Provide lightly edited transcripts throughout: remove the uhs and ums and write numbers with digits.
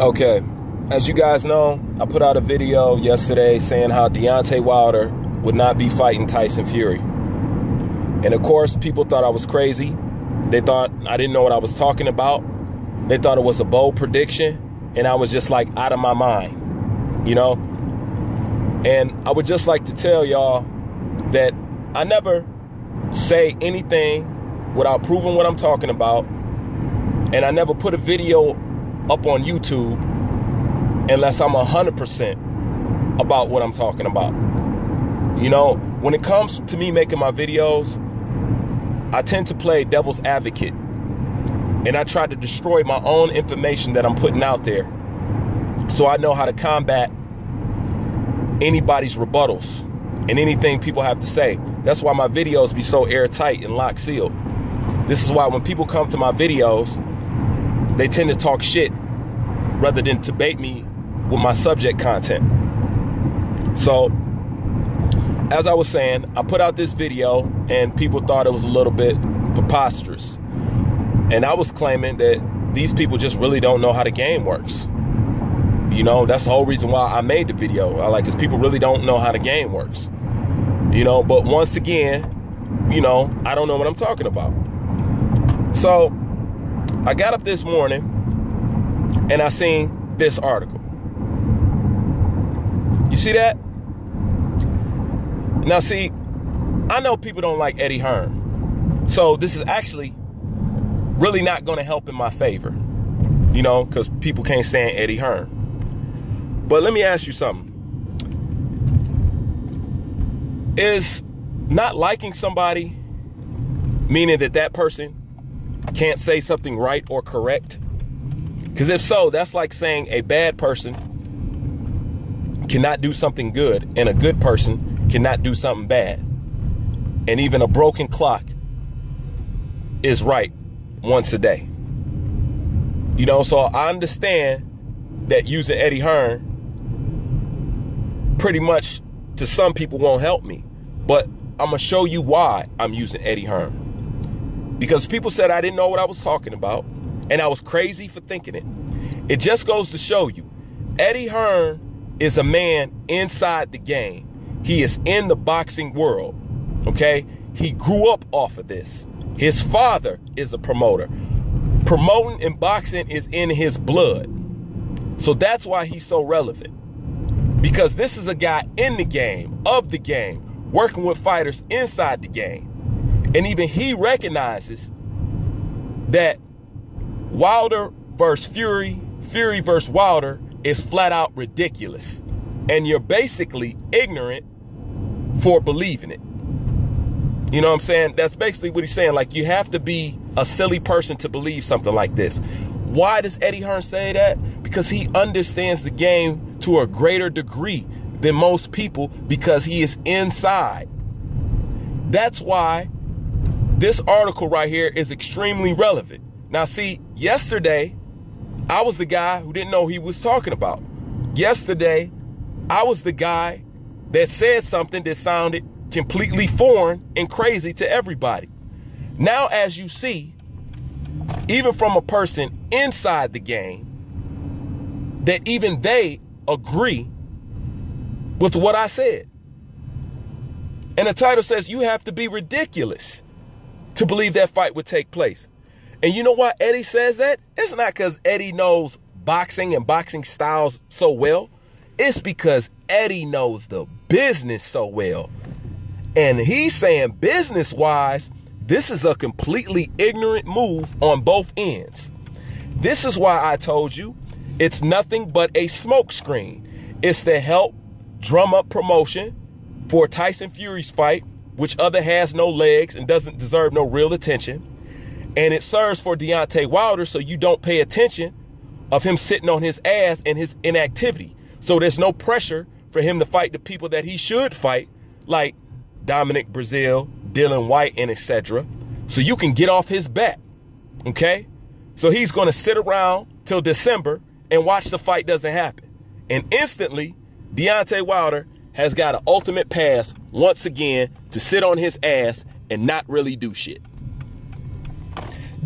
Okay, as you guys know, I put out a video yesterday saying how Deontay Wilder would not be fighting Tyson Fury. And of course, people thought I was crazy. They thought I didn't know what I was talking about. They thought it was a bold prediction, and I was just like out of my mind, you know? And I would just like to tell y'all that I never say anything without proving what I'm talking about. And I never put a video up on YouTube unless I'm 100% about what I'm talking about. You know, when it comes to me making my videos, I tend to play devil's advocate. And I try to destroy my own information that I'm putting out there, so I know how to combat anybody's rebuttals and anything people have to say. That's why my videos be so airtight and lock sealed. This is why when people come to my videos, they tend to talk shit rather than debate me with my subject content. So, as I was saying, I put out this video and people thought it was a little bit preposterous. And I was claiming that these people just really don't know how the game works. You know, that's the whole reason why I made the video. Because people really don't know how the game works. You know, but once again, you know, I don't know what I'm talking about. So, I got up this morning and I seen this article. You see that? Now, see, I know people don't like Eddie Hearn. So, this is actually really not going to help in my favor, you know, because people can't stand Eddie Hearn. But let me ask you something. Is not liking somebody meaning that that person can't say something right or correct? Because if so, that's like saying a bad person cannot do something good and a good person cannot do something bad. And even a broken clock is right once a day. You know, so I understand that using Eddie Hearn pretty much to some people won't help me. But I'm going to show you why I'm using Eddie Hearn. Because people said I didn't know what I was talking about, and I was crazy for thinking it. It just goes to show you, Eddie Hearn is a man inside the game. He is in the boxing world, okay? He grew up off of this. His father is a promoter. Promoting and boxing is in his blood. So that's why he's so relevant. Because this is a guy in the game, of the game, working with fighters inside the game. And even he recognizes that Wilder versus Fury, Fury versus Wilder is flat out ridiculous. And you're basically ignorant for believing it. You know what I'm saying? That's basically what he's saying. Like, you have to be a silly person to believe something like this. Why does Eddie Hearn say that? Because he understands the game to a greater degree than most people, because he is inside. That's why this article right here is extremely relevant. Now, see, yesterday, I was the guy who didn't know he was talking about. Yesterday, I was the guy that said something that sounded completely foreign and crazy to everybody. Now, as you see, even from a person inside the game, that even they agree with what I said. And the title says, you have to be ridiculous to believe that fight would take place. And you know why Eddie says that? It's not because Eddie knows boxing and boxing styles so well. It's because Eddie knows the business so well. And he's saying, business-wise, this is a completely ignorant move on both ends. This is why I told you it's nothing but a smokescreen. It's to help drum up promotion for Tyson Fury's fight, which other has no legs and doesn't deserve no real attention. And it serves for Deontay Wilder so you don't pay attention of him sitting on his ass and his inactivity. So there's no pressure for him to fight the people that he should fight, like Dominic Brazil, Dylan White, and etc. So you can get off his back, okay? So he's going to sit around till December and watch the fight doesn't happen. And instantly, Deontay Wilder has got an ultimate pass once again to sit on his ass and not really do shit.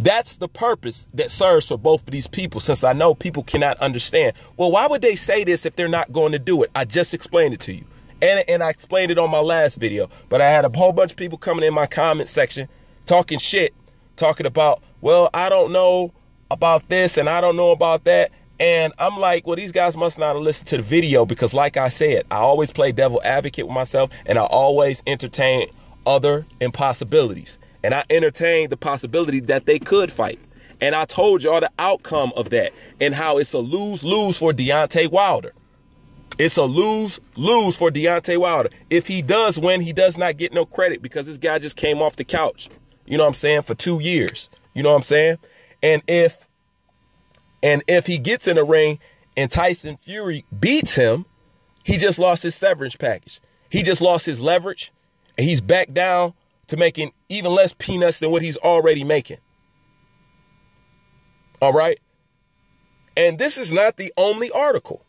That's the purpose that serves for both of these people, since I know people cannot understand. Well, why would they say this if they're not going to do it? I just explained it to you. And I explained it on my last video. But I had a whole bunch of people coming in my comment section talking shit, talking about, well, I don't know about this and I don't know about that. And I'm like, well, these guys must not have listened to the video, because like I said, I always play devil advocate with myself, and I always entertain other impossibilities. And I entertained the possibility that they could fight. And I told y'all the outcome of that and how it's a lose-lose for Deontay Wilder. It's a lose-lose for Deontay Wilder. If he does win, he does not get no credit, because this guy just came off the couch, you know what I'm saying, for 2 years. You know what I'm saying? And if he gets in the ring and Tyson Fury beats him, he just lost his severance package. He just lost his leverage, and he's back down to making even less peanuts than what he's already making. All right? And this is not the only article.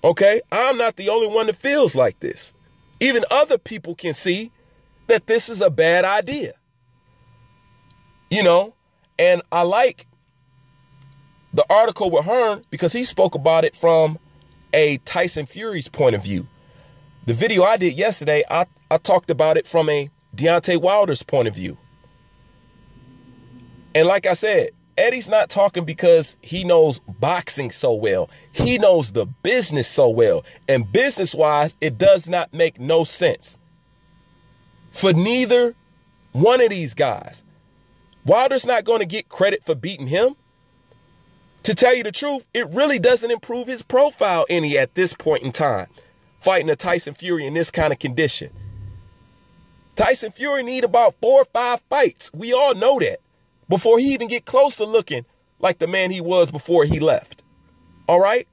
Okay? I'm not the only one that feels like this. Even other people can see that this is a bad idea. You know? And I like the article with Hearn because he spoke about it from a Tyson Fury's point of view. The video I did yesterday, I talked about it from a Deontay Wilder's point of view. And like I said, Eddie's not talking because he knows boxing so well. He knows the business so well. And business-wise, it does not make no sense for neither one of these guys. Wilder's not going to get credit for beating him. To tell you the truth, it really doesn't improve his profile any at this point in time, fighting a Tyson Fury in this kind of condition. Tyson Fury need about 4 or 5 fights. We all know that, before he even get close to looking like the man he was before he left. All right?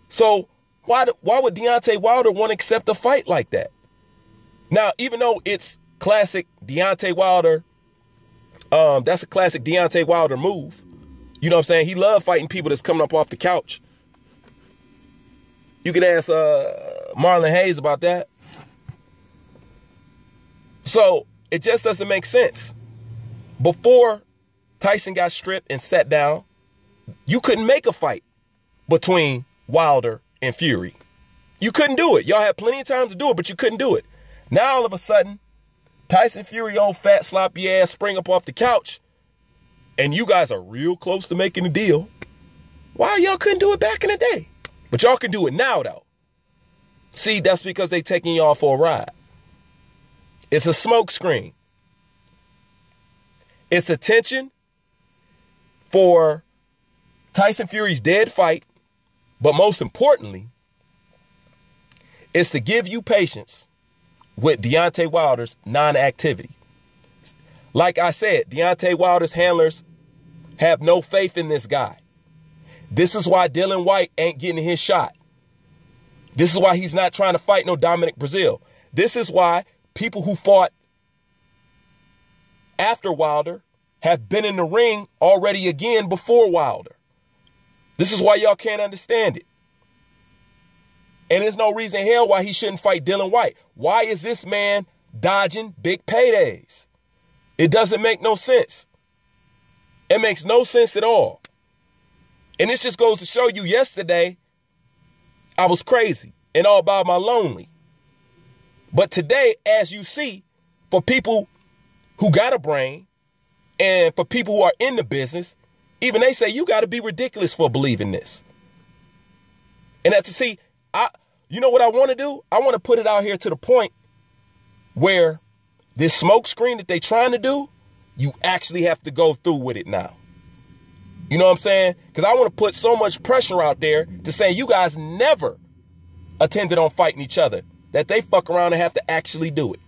So why would Deontay Wilder want to accept a fight like that? Now, even though it's classic Deontay Wilder, that's a classic Deontay Wilder move. You know what I'm saying? He loved fighting people that's coming up off the couch. You can ask Marlon Hayes about that. So it just doesn't make sense. Before Tyson got stripped and sat down, you couldn't make a fight between Wilder and Fury. You couldn't do it. Y'all had plenty of time to do it, but you couldn't do it. Now all of a sudden, Tyson Fury, old fat sloppy ass, spring up off the couch, and you guys are real close to making a deal. Why y'all couldn't do it back in the day? But y'all can do it now, though. See, that's because they taking y'all for a ride. It's a smoke screen. It's attention for Tyson Fury's dead fight. But most importantly, it's to give you patience with Deontay Wilder's non-activity. Like I said, Deontay Wilder's handlers have no faith in this guy. This is why Dylan White ain't getting his shot. This is why he's not trying to fight no Dominic Brazil. This is why people who fought after Wilder have been in the ring already again before Wilder. This is why y'all can't understand it. And there's no reason in hell why he shouldn't fight Dylan White. Why is this man dodging big paydays? It doesn't make no sense. It makes no sense at all. And this just goes to show you, yesterday, I was crazy and all by my lonely. But today, as you see, for people who got a brain and for people who are in the business, even they say you got to be ridiculous for believing this. And to see, you know what I want to do? I want to put it out here to the point where this smoke screen that they trying to do, you actually have to go through with it now. You know what I'm saying? Because I want to put so much pressure out there to say you guys never attended on fighting each other, that they fuck around and have to actually do it.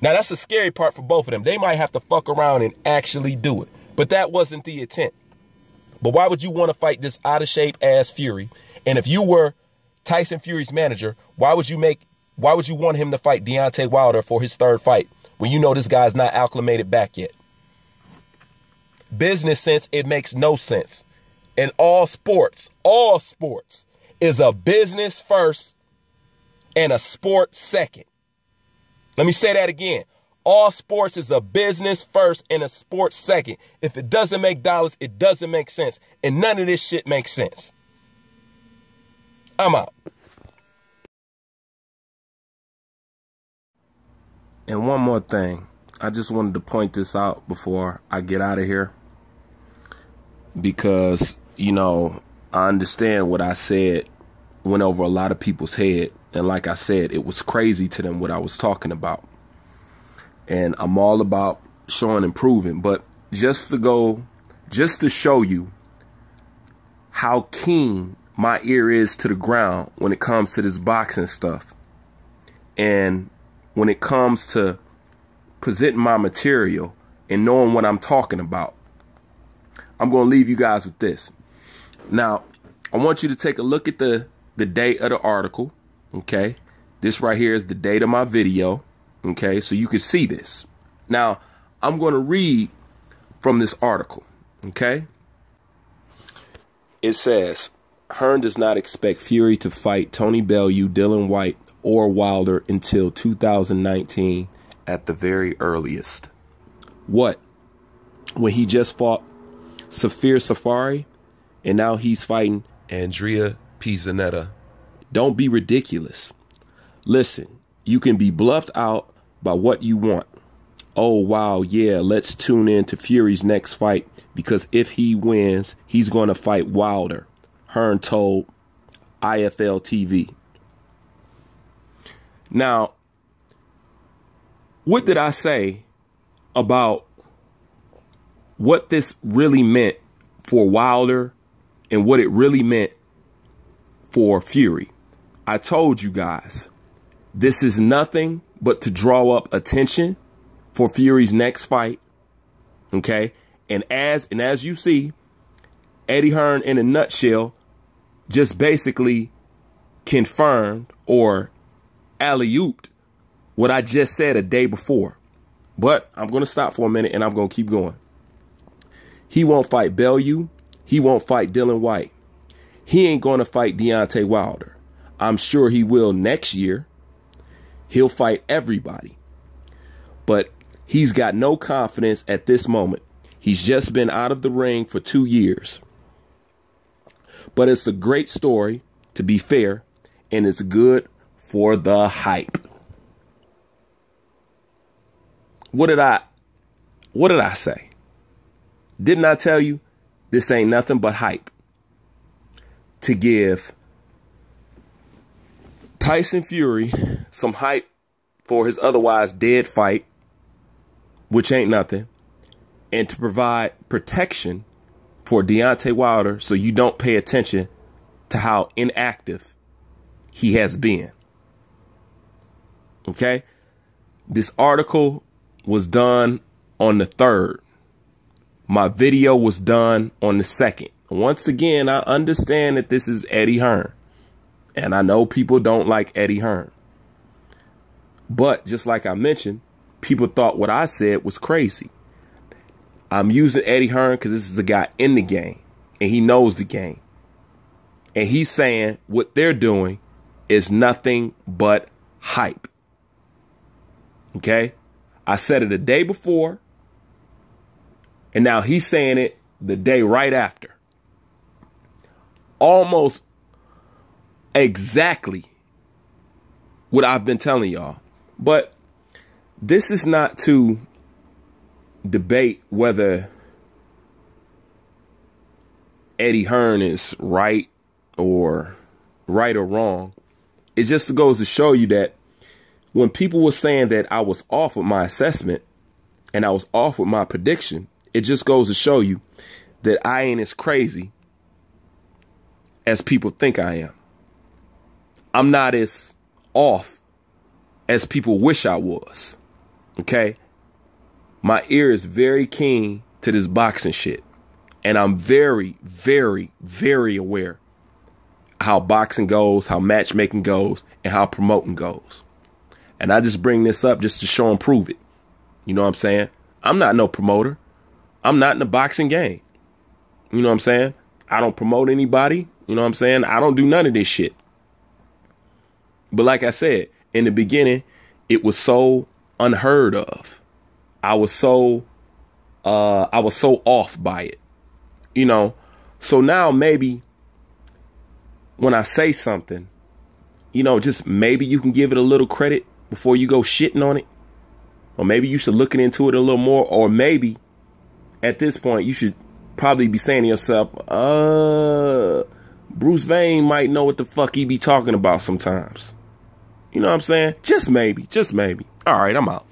Now, that's the scary part for both of them. They might have to fuck around and actually do it. But that wasn't the intent. But why would you want to fight this out of shape ass Fury? And if you were Tyson Fury's manager, why would you want him to fight Deontay Wilder for his 3rd fight when you know this guy's not acclimated back yet? Business sense, it makes no sense. In all sports is a business first and a sport second. Let me say that again. All sports is a business first and a sports second. If it doesn't make dollars, it doesn't make sense. And none of this shit makes sense. I'm out. And one more thing. I just wanted to point this out before I get out of here. Because, you know, I understand what I said went over a lot of people's head. And like I said, it was crazy to them what I was talking about. And I'm all about showing and proving. But just to show you how keen my ear is to the ground when it comes to this boxing stuff. And when it comes to presenting my material and knowing what I'm talking about. I'm going to leave you guys with this. Now, I want you to take a look at the date of the article. Okay. This right here is the date of my video. Okay, so you can see this. Now, I'm going to read from this article, okay? It says, Hearn does not expect Fury to fight Tony Bellew, Dillian Whyte, or Wilder until 2019 at the very earliest. What? When he just fought Safir Safari, and now he's fighting Andrea Pizzanetta? Don't be ridiculous. Listen, you can be bluffed out by what you want. Oh, wow, yeah, let's tune in to Fury's next fight because if he wins, he's going to fight Wilder, Hearn told IFL TV. Now, what did I say about what this really meant for Wilder and what it really meant for Fury? I told you guys, this is nothing but to draw up attention for Fury's next fight. Okay. And as you see, Eddie Hearn in a nutshell just basically confirmed or alley-ooped what I just said a day before. But I'm going to stop for a minute and I'm going to keep going. He won't fight Bellew. He won't fight Dillian Whyte. He ain't going to fight Deontay Wilder. I'm sure he will next year. He'll fight everybody. But he's got no confidence at this moment. He's just been out of the ring for 2 years. But it's a great story, to be fair, and it's good for the hype. What did I say? Didn't I tell you this ain't nothing but hype? To give Tyson Fury some hype for his otherwise dead fight, which ain't nothing, and to provide protection for Deontay Wilder so you don't pay attention to how inactive he has been. Okay? This article was done on the 3rd. My video was done on the 2nd. Once again, I understand that this is Eddie Hearn. And I know people don't like Eddie Hearn. But just like I mentioned, people thought what I said was crazy. I'm using Eddie Hearn because this is a guy in the game. And he knows the game. And he's saying what they're doing is nothing but hype. Okay? I said it a day before. And now he's saying it the day right after. Almost exactly what I've been telling y'all. But this is not to debate whether Eddie Hearn is right or wrong. It just goes to show you that when people were saying that I was off with my assessment and I was off with my prediction, it just goes to show you that I ain't as crazy as people think I am. I'm not as off as people wish I was. Okay? My ear is very keen to this boxing shit. And I'm very, very, very aware how boxing goes, how matchmaking goes, and how promoting goes. And I just bring this up just to show and prove it. You know what I'm saying? I'm not no promoter. I'm not in the boxing game. You know what I'm saying? I don't promote anybody. You know what I'm saying? I don't do none of this shit. But like I said, in the beginning, it was so unheard of. I was so off by it, you know? So now maybe when I say something, you know, just maybe you can give it a little credit before you go shitting on it. Or maybe you should look into it a little more. Or maybe at this point, you should probably be saying to yourself, Bruce Vane might know what the fuck he be talking about sometimes. You know what I'm saying? Just maybe, just maybe. All right, I'm out.